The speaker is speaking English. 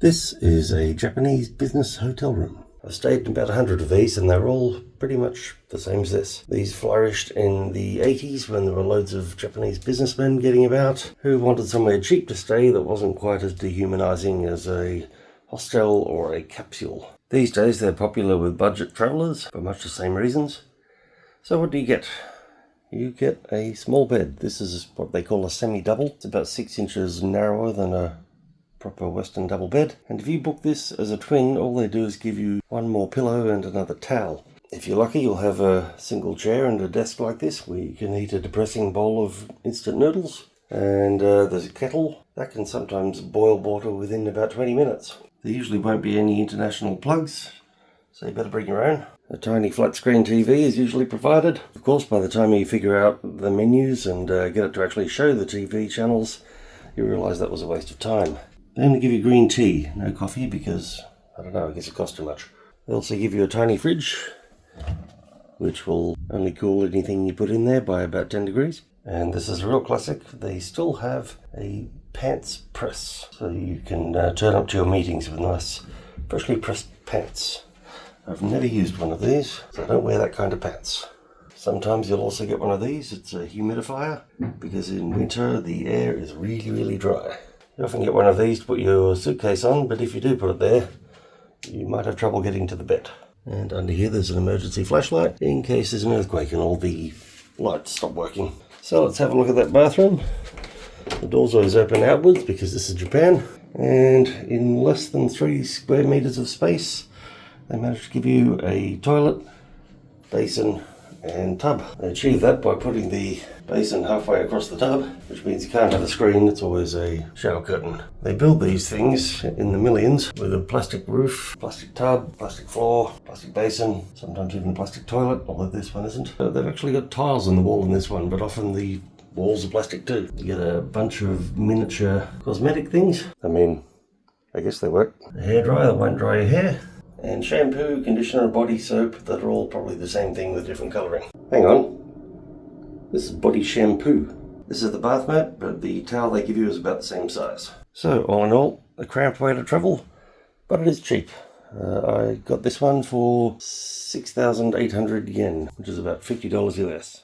This is a Japanese business hotel room. I've stayed in about 100 of these and they're all pretty much the same as this. These flourished in the 80s when there were loads of Japanese businessmen getting about who wanted somewhere cheap to stay that wasn't quite as dehumanizing as a hostel or a capsule. These days they're popular with budget travellers for much the same reasons. So what do you get? You get a small bed. This is what they call a semi-double. It's about 6 inches narrower than a proper Western double bed. And if you book this as a twin, all they do is give you one more pillow and another towel. If you're lucky, you'll have a single chair and a desk like this where you can eat a depressing bowl of instant noodles. And there's a kettle that can sometimes boil water within about 20 minutes. There usually won't be any international plugs, so you better bring your own. A tiny flat screen TV is usually provided. Of course, by the time you figure out the menus and get it to actually show the TV channels, you realise that was a waste of time. They only give you green tea, no coffee, because, I don't know, I guess it costs too much. They also give you a tiny fridge, which will only cool anything you put in there by about 10 degrees. And this is a real classic. They still have a pants press, so you can turn up to your meetings with nice, freshly pressed pants. I've never used one of these, so I don't wear that kind of pants. Sometimes you'll also get one of these. It's a humidifier, because in winter the air is really, really dry. You often get one of these to put your suitcase on, but if you do put it there, you might have trouble getting to the bed. And under here there's an emergency flashlight in case there's an earthquake and all the lights stop working. So let's have a look at that bathroom. The doors always open outwards because this is Japan. And in less than 3 square meters of space, they managed to give you a toilet, basin and tub. They achieve that by putting the basin halfway across the tub, which means you can't have a screen, it's always a shower curtain. They build these things in the millions with a plastic roof, plastic tub, plastic floor, plastic basin, sometimes even a plastic toilet, although this one isn't. They've actually got tiles on the wall in this one, but often the walls are plastic too. You get a bunch of miniature cosmetic things. I guess they work. A hairdryer that won't dry your hair. And shampoo, conditioner and body soap that are all probably the same thing with different colouring. Hang on. This is body shampoo. This is the bath mat, but the towel they give you is about the same size. So all in all, a cramped way to travel, but it is cheap. I got this one for 6,800 yen, which is about $50 US.